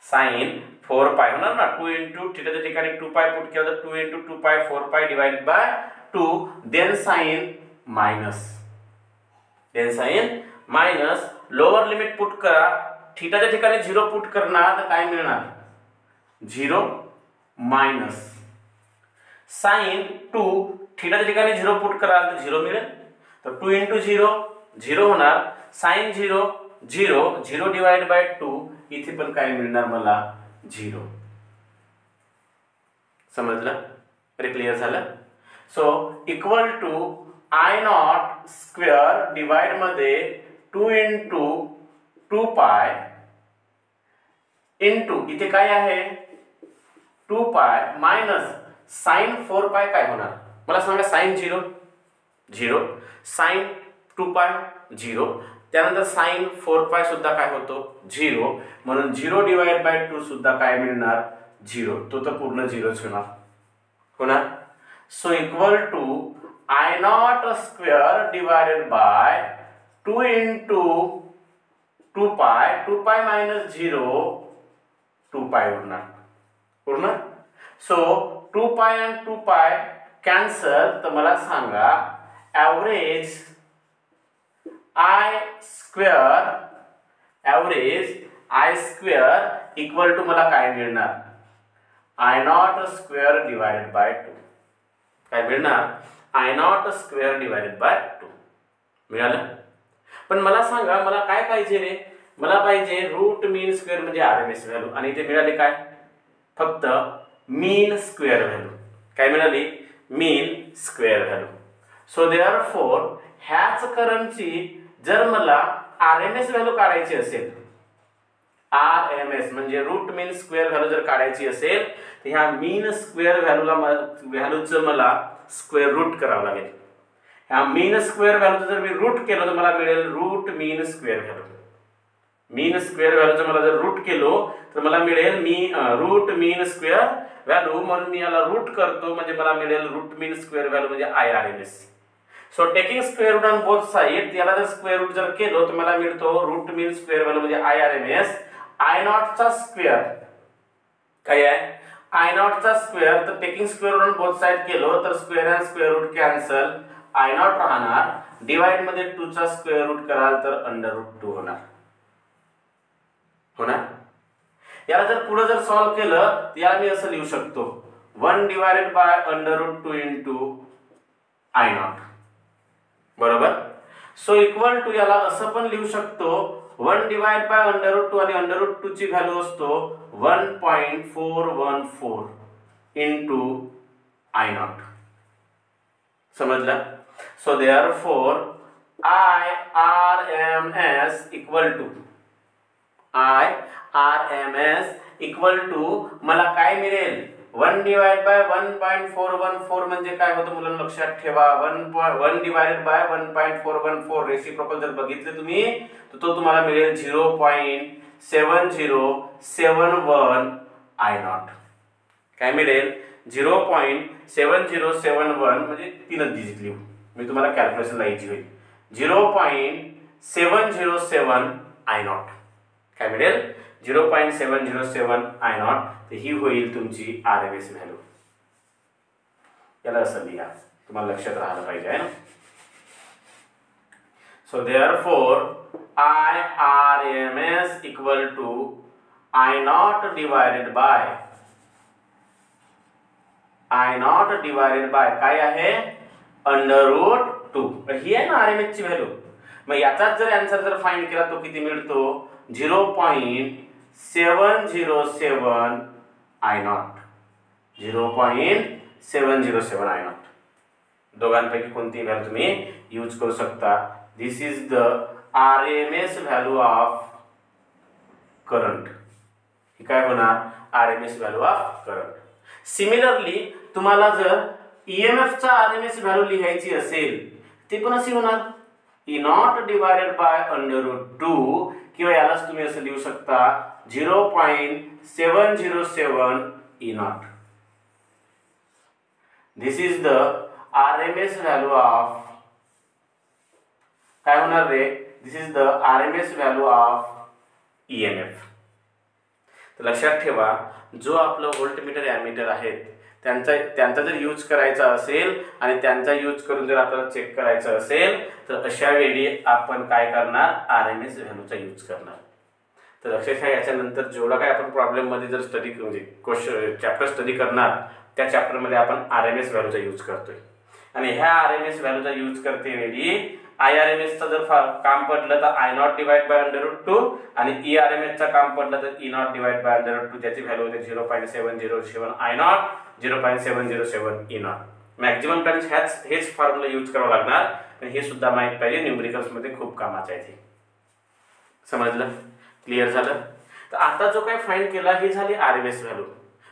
Sign 4 पाय होणार ना. 2 into थिटाच्या ठिकाणी 2 पाय पुट केलं तर 2 into 2 pi 4 pi divided by 2. Then sine minus lower limit put करा. थिटाच्या ठिकाणी 0 पुट करणार तर काय मिळणार 0 मायनस साइन 2 थिटाच्या ठिकाणी 0 पुट कराल तर 0 मिळेल. तर 2 into 0 0 होणार. Sine 0 0 0 divide by 2. इथे पण काय मिळणार मला 0. समजलं? क्लिअर झालं? So equal to I naught square divide मध्ये 2 into 2 पाय इंटू इथे काय आहे 2 पाय मायनस साइन 4 पाय काय होणार मला सांगा. साइन 0 0 साइन 2 पाय 0 त्यानंतर साइन 4 पाय सुद्धा काय होतो 0. म्हणून 0 डिवाइड बाय 2 सुद्धा काय मिळणार 0. तो तर पूर्ण 0च होणार. So equal to I naught square divided by 2 into 2 पाय मायनस 0 2 पाय उरणार. सो 2 पाय आणि 2 पाय कॅन्सल. तर मला सांगा average I square equal to मला काय मिळणार I naught square divided by 2. काय मिळणार I naught square divided by 2 मिळालं. पण मला सांगा मला काय पाहिजे रे. मला पाहिजे रूट मीन स्क्वेअर म्हणजे आरएमएस व्हॅल्यू. आणि इथे मिळाले काय फक्त मीन स्क्वेअर व्हॅल्यू. काय मिळाली मीन स्क्वेअर व्हॅल्यू. सो देअरफॉर ह्याच करंटची जर मला आरएमएस व्हॅल्यू काढायची असेल आरएमएस म्हणजे रूट मीन स्क्वेअर व्हॅल्यू जर काढायची असेल तर ह्या मीन स्क्वेअर व्हॅल्यूचं मला स्क्वेअर रूट करावं लागेल. ह्या मीन स्क्वेअर व्हॅल्यूचं जर मी रूट केलं तर मला मिळेल रूट मीन स्क्वेअर व्हॅल्यू. मीन स्क्वेअर व्हॅल्यूचं मला जर रूट केलो तर मला मिळेल रूट मीन स्क्वेअर व्हॅल्यू. म्हणून मी याला रूट करतो म्हणजे मला मिळेल रूट मीन स्क्वेअर व्हॅल्यू म्हणजे IRMS. So taking square root on both side याला जर स्क्वेअर रूट जर केलो तर मला मिळतो रूट मीन स्क्वेअर व्हॅल्यू म्हणजे आयआरएमएस. आय नॉटचा स्क्वेअर काय आहे आय नॉटचा स्क्वेअर. तर taking square root on both side केलो तर square and square root cancel. I naught राहणार. डिवाइड मध्ये 2 चा स्क्वेअर रूट कराल तर अंडर रूट 2 होणार. याला जर पुढे जर सॉल्व केलं तर याला मी असं लिहू शकतो 1 divided by under root 2 into I naught. बरोबर. सो इक्वल टू याला असं पण लिहू शकतो 1 डिवाइड बाय अंडर रूट 2 आणि अंडर रूट 2 ची व्हॅल्यू असतो 1.414 into आय नॉट. समजलं? So therefore IRMS equal to मला काय मिळेल 1 डिवाइड बाय 1.414 म्हणजे काय होतं मुलांना लक्षात ठेवा 1 डिवाइडेड बाय 1.414 रेसिप्रोकल जर बघितले तुम्ही तर तो तुम्हाला मिळेल 0.7071 आय नॉट. काय मिळेल 0.7071 म्हणजे 3 डिजिट लिहू मी तुम्हाला कॅल्क्युलेशन लावायची होईल 0.707 आय नॉट. काय मिळेल 0.707 आय नॉट. तर ही होईल तुमची आरएमएस व्हॅल्यू. याला असं लिहा तुम्हाला लक्षात राहायला पाहिजे आहे ना. So therefore IRMS equal to I naught divided by I naught divided by काय आहे √2. ही आहे ना RMS ची व्हॅल्यू. मग याचाच जर आन्सर जर फाइंड केला तो किती मिळतो 0.707 आय नॉट. 0.707 I not. दोघांपैकी कोणती व्हॅल्यू तुम्ही यूज करू शकता. This is the RMS value of current. ही काय होणार RMS value of current. Similarly तुम्हाला जर EMF चा RMS व्हॅल्यू लिहायची असेल ते पण अशी होणार E नॉट डिवायडेड बाय √2 किंवा यालाच तुम्ही असं लिहू शकता 0.707 E naught. This is the RMS value of काय होणार रे. This is the RMS value of EMF. तर लक्षात ठेवा जो आपलं व्होल्टमीटर ॲमीटर आहेत त्यांचा जर यूज करायचा असेल आणि त्यांचा यूज करून जर आपल्याला चेक करायचं असेल तर अशा वेळी आपण काय करणार RMS व्हॅल्यूचा यूज करणार. तर लक्षात घ्या याच्यानंतर जेवढा काय आपण प्रॉब्लेममध्ये जर स्टडी म्हणजे क्वेश्चन चॅप्टर स्टडी करणार त्या चॅप्टरमध्ये आपण RMS व्हॅल्यूचा यूज करतोय. आणि ह्या RMS व्हॅल्यूचा यूज करते वेळी IRMS चा जर काम पडलं तर I नॉट डिवाइड बाय √2 आणि ERMS चा काम पडलं तर E नॉट डिवाइड बाय √2. त्याची व्हॅल्यू होते 0.707 I not 0.707 E not. Maximum times हेच फॉर्म्युला यूज करावं लागणार. पण हे सुद्धा माहित पाहिजे न्यूमरिकल्स मध्ये खूप कामाचं आहे ते. समजलं क्लिअर झालं. तर आता जो काय फाइंड केला ही झाली RMS व्हॅल्यू.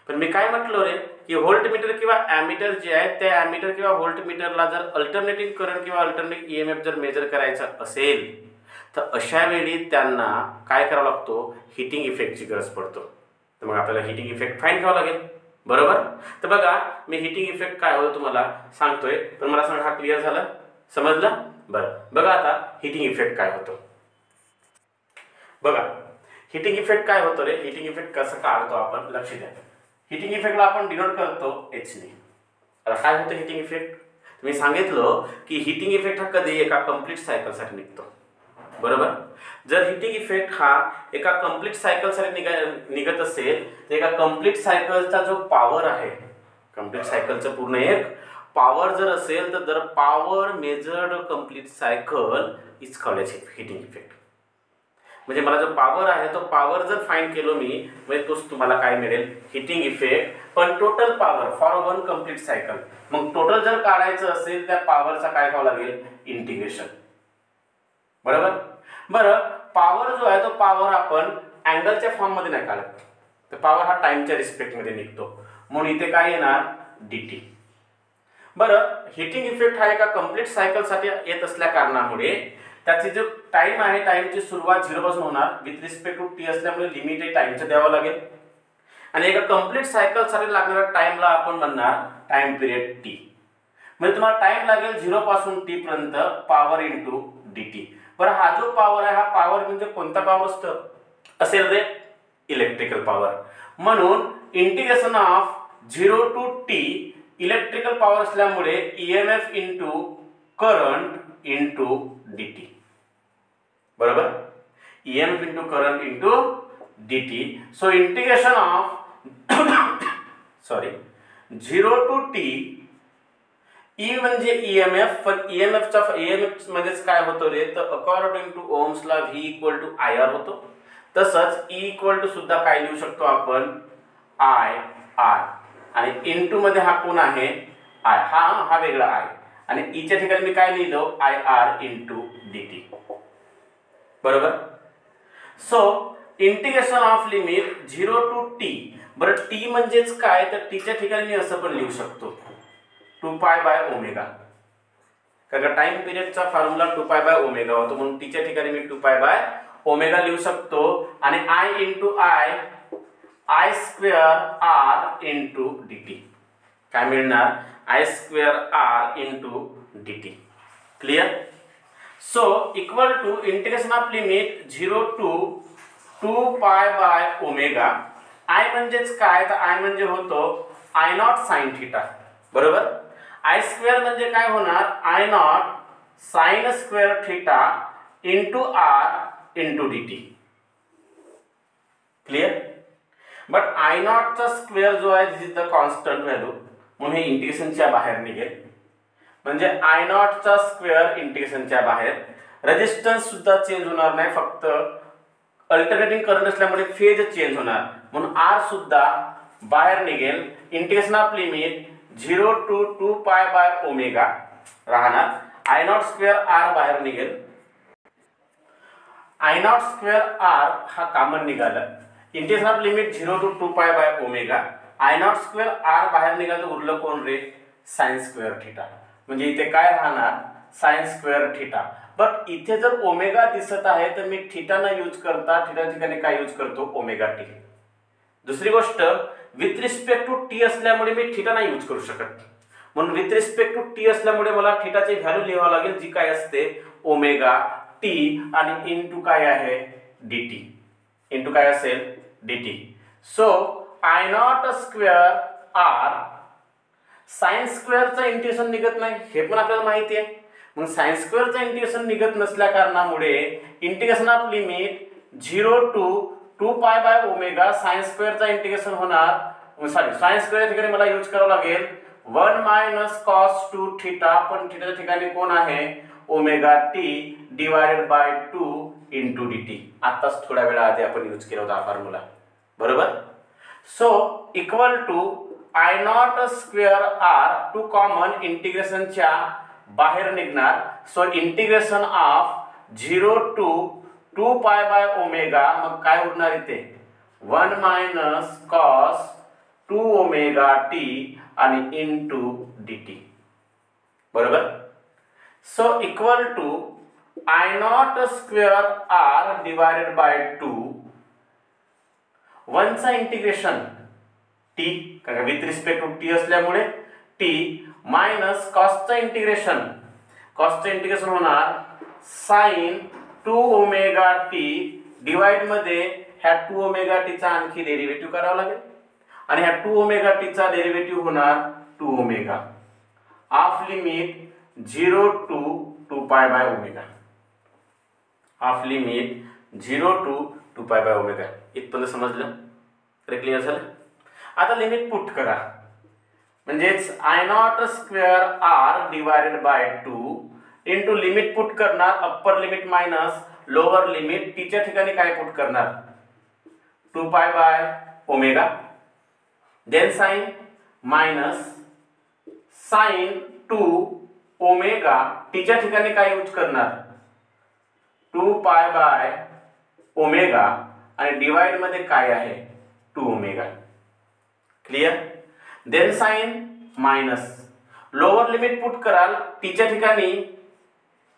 पण मी काय म्हटलं रे की व्होल्टमीटर किंवा ॲमीटर जे आहे त्या ॲमीटर किंवा व्होल्टमीटरला जर अल्टरनेटिंग करंट किंवा अल्टरनेटिंग EMF जर मेजर करायचा असेल तर अशा वेळी त्यांना काय करावं लागतो हिटिंग इफेक्टची गरज पडतो. तर मग आपल्याला हिटिंग इफेक्ट फाइंड करावा लागेल. बरोबर. तर बघा मी हिटिंग इफेक्ट काय होतं तुम्हाला सांगतोय पण मला सांगा हा क्लिअर झालं समजलं. बरं बघा आता हिटिंग इफेक्ट काय होतो. बघा हिटिंग इफेक्ट काय होतो रे. हिटिंग इफेक्ट कसं काढतो आपण लक्ष द्या. हिटिंग इफेक्टला आपण डिनोट करतो H ने. आता काय होतं हिटिंग इफेक्ट. मी सांगितलं की हिटिंग इफेक्ट हा कधी एका कंप्लीट सायकलसाठी निघतो. बरोबर. जर हिटिंग इफेक्ट हा एका कंप्लीट सायकलसाठी निघत असेल तर एका कंप्लीट सायकलचा जो पॉवर आहे कंप्लीट सायकलचं पूर्ण एक पॉवर जर असेल तर जर power measured complete cycle is called as heating effect. म्हणजे मला जो पॉवर आहे तो पॉवर जर फाइंड केलो मी म्हणजे तोच तुम्हाला काय मिळेल हिटिंग इफेक्ट. पण total power for one complete cycle. मग टोटल जर काढायचं असेल त्या पॉवरचा काय करावं लागेल इंटिग्रेशन. बरोबर. बरं पॉवर जो आहे तो पॉवर आपण अँगलच्या फॉर्म मध्ये नाही काढत. तर पॉवर हा टाइमच्या रिस्पेक्ट मध्ये निघतो म्हणून इथे काय येणार dt. बरं हिटिंग इफेक्ट हा एका कंप्लीट सायकलसाठी येत असल्या कारणामुळे त्याची जो टाइम आहे टाइमची सुरुवात 0 पासून होणार विथ रिस्पेक्ट टू t असल्यामुळे लिमिट आहे टाइमचं द्यावं लागेल. आणि एका कंप्लीट सायकलसाठी लागणाऱ्या टाइमला आपण म्हणणार टाइम पिरियड t. म्हणजे तुम्हाला टाइम लागेल 0 पासून t पर्यंत पॉवर इंटू dt. बरं हा जो पॉवर आहे हा पॉवर म्हणजे कोणता पॉवर असेल रे इलेक्ट्रिकल पॉवर. म्हणून integration of 0 to t electrical power असल्यामुळे EMF into current into dt. बरोबर. EMF into current into dt. So integration of 0 to t E म्हणजे EMF पण EMF म्हणजे काय होतो रे तर अकॉर्डिंग टू ओम्स ला V इक्वल टू IR होतो. तसंच E इक्वल टू सुद्धा काय लिहू शकतो आपण IR. आणि इंटू मध्ये हा कोण आहे I हा वेगळा I आणि E च्या ठिकाणी मी काय लिहिलो IR इंटू dt. बरोबर. So integration of limit 0 to t. बरं t म्हणजेच काय तर t च्या ठिकाणी मी असं पण लिहू शकतो 2π/ω. कारण टाइम पिरियडचा फॉर्म्युला 2π/ω होतो म्हणून t च्या ठिकाणी मी 2π/ω लिहू शकतो. आणि I into I square R into dt काय मिळणार I square R into dt. Clear. So equal to integration of limit 0 to 2π/ω. I म्हणजेच काय तर I म्हणजे होतो I नॉट साइन थीटा. बरोबर. I स्क्वेअर म्हणजे काय होणार I naught sine square theta into R into dt. क्लिअर. बट I नॉट चा स्क्वेअर जो आहे this is the constant value म्हणून हे इंटिग्रेशनच्या बाहेर निघेल, म्हणजे आय नॉटचा स्क्वेअर इंटिग्रेशनच्या बाहेर. रेजिस्टन्स सुद्धा चेंज होणार नाही, फक्त अल्टरनेटिंग करंट असल्यामुळे फेज चेंज होणार, म्हणून आर सुद्धा बाहेर निघेल. Integration of limit 0 to 2 pi by omega राहणार. आय नॉट स्क्वेअर आर बाहेर निघेल. आय नॉट स्क्वेअर आर हा कॉमन निघाला. Integration of limit 0 to 2 pi by omega. I naught square R बाहेर निघालं, उरलं कोण रे? Sign square theta. म्हणजे इथे काय राहणार? Sign square theta. बट इथे जर ओमेगा दिसत आहे तर मी थीटा न यूज करता थीटा ठिकाणी काय यूज करतो? Omega T. दुसरी गोष्ट, विथ रिस्पेक्ट टू टी असल्यामुळे मी थीटा नाही यूज करू शकत, म्हणून विथ रिस्पेक्ट टू टी असल्यामुळे मला थीटाची व्हॅल्यू लिहावं लागेल, जी काय असते? Omega t. आणि इनटू काय आहे? dt. इनटू काय असेल? dt. So I naught square R. Sine स्क्वेअरचं इंटिग्रेशन निघत नाही हे पण आपल्याला माहिती आहे, मग साइन स्क्वेअरचं इंटिग्रेशन निघत नसल्या कारणामुळे integration of limit 0 to 2 pi by omega sine स्क्वेअरचा इंटिग्रेशन होणार. सॉरी, साइन स्क्वेअर ठिकाणी मला यूज करावं लागेल 1 मायनस कॉस 2 थीटा, पण थीटाच्या ठिकाणी कोण आहे? Omega T divided by 2 into dt. आताच थोड्या वेळा आधी आपण यूज केला होता हा फॉर्म्युला, बरोबर? So equal to I naught square R, two common इंटिग्रेशनच्या बाहेर निघणार. So integration of 0 to 2 pi by omega, मग काय उरणार इथे? 1 मायनस कॉस 2 ओमेगा टी आणि इंटू dt, बरोबर? So equal to I naught square R divided by 2, 1 चा इंटिग्रेशन टी, कारण विथ रिस्पेक्ट टू टी असल्यामुळे टी, मायनस कॉसचं इंटिग्रेशन. कॉसचं इंटिग्रेशन होणार साइन 2 ओमेगा टी डिवाइड मध्ये ह्या 2 ओमेगा टीचा आणखी डेरिव्हेटिव्ह करावा लागेल, आणि ह्या 2 ओमेगा टीचा डेरिव्हेटिव्ह होणार 2 omega of limit 0 to 2 pi by omega. Of limit 0 to 2 pi by omega. इथपर्यंत समजलं? क्लिअर झालं? आता लिमिट पुट करा, म्हणजेच I naught square R divided by 2 into limit put करणार, upper limit minus lower limit. टीच्या ठिकाणी काय पुट करणार? 2 pi by omega, then sine minus sine 2 omega. टीच्या ठिकाणी काय यूज करणार? 2 पाय बाय ओमेगा, आणि डिवाइड मध्ये काय आहे? 2 omega. Clear? Then sine minus lower limit put कराल, टीच्या ठिकाणी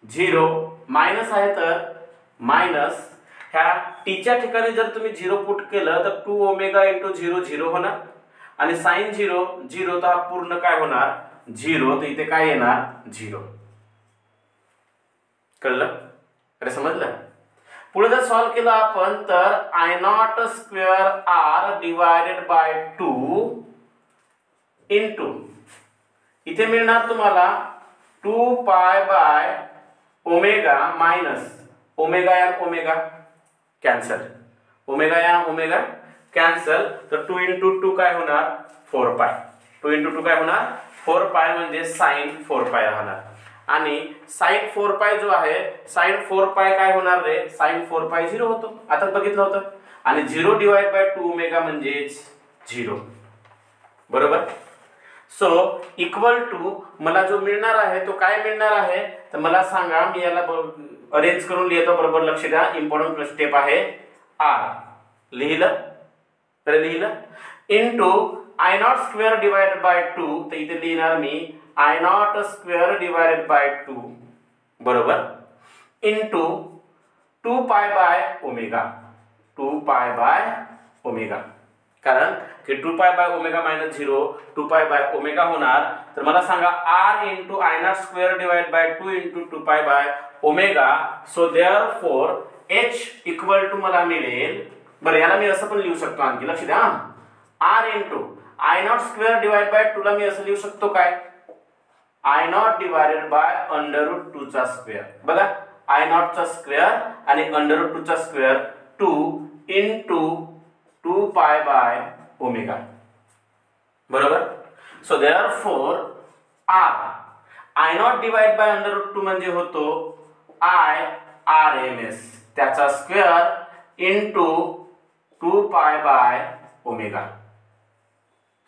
0 मायनस आहे तर मायनस. ह्या टीच्या ठिकाणी जर तुम्ही 0 पुट केलं तर 2 ओमेगा इंटू 0 0 होणार, आणि साइन 0 0 तर हा पूर्ण काय होणार? 0. तर इथे काय येणार? 0. कळलं? अरे समजलं? पुढे जर सॉल्व केलं आपण तर I naught square R divided by 2 into, इथे मिळणार तुम्हाला 2 pi by omega minus omega या ओमेगा कॅन्सल, ओमेगा या ओमेगा कॅन्सल. तर 2 इंटू 2 काय होणार? 4 पाय. 2 इंटू 2 काय होणार? 4 पाय, म्हणजे साइन 4 पाय राहणार. आणि साइन 4 पाय जो आहे, साइन 4 पाय काय होणार रे? साइन 4 पाय 0 होतो, आता बघितलं होतं. आणि 0 डिवाइड बाय 2 ओमेगा म्हणजेच 0, बरोबर? सो इक्वल टू मला जो मिळणार आहे तो काय मिळणार आहे? तर मला सांगा, मी याला अरेंज करून लिहितो, बरोबर लक्ष द्या. इम्पॉर्टंट स्टेप आहे. आर लिहिलं तर लिहिलं into I naught square divided by 2, तर इथे लिहिणार मी I naught square divided by 2, बरोबर, into 2 pi by omega. 2 pi by omega, कारण की 2 pi by omega minus 0 2 pi by omega होणार. तर मला सांगा R into I naught square divide by 2 into 2 pi by omega. So therefore H equal to मला मिळेल, बरं याला मी असं पण लिहू शकतो, आणखी लक्ष द्या. R into I naught square divide by 2 ला मी असं लिहू शकतो काय? आय नॉट डिवायडेड बाय √2 चा स्क्वेअर. बघा, आय नॉट चा स्क्वेअर आणि √2 चा square 2 into 2 pi by omega, बरोबर. So therefore I naught divide by √2 म्हणजे होतो IRMS त्याचा square into 2 by omega.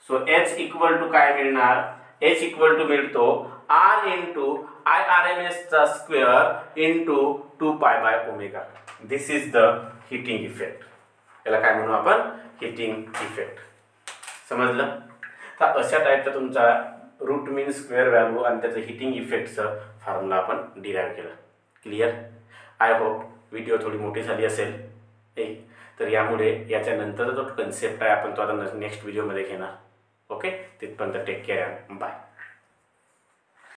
So H equal to काय मिळणार? H इक्वल टू मिळतो R इंटू IRMS चा square into 2 by omega. This is the heating effect. याला काय म्हणू आपण? Heating effect. समजलं? तर अशा टाईपचा तुमचा रूट मीन स्क्वेअर व्हॅल्यू आणि त्याचं हिटिंग इफेक्टचं फॉर्म्युला आपण डिराईव्ह केलं. क्लिअर? आय होप व्हिडिओ थोडी मोठी झाली असेल. तर यामुळे याच्यानंतर जो कन्सेप्ट आहे आपण तो आता नेक्स्ट व्हिडिओमध्ये घेणार. ओके, तिथपर्यंत टेक केअर. बाय.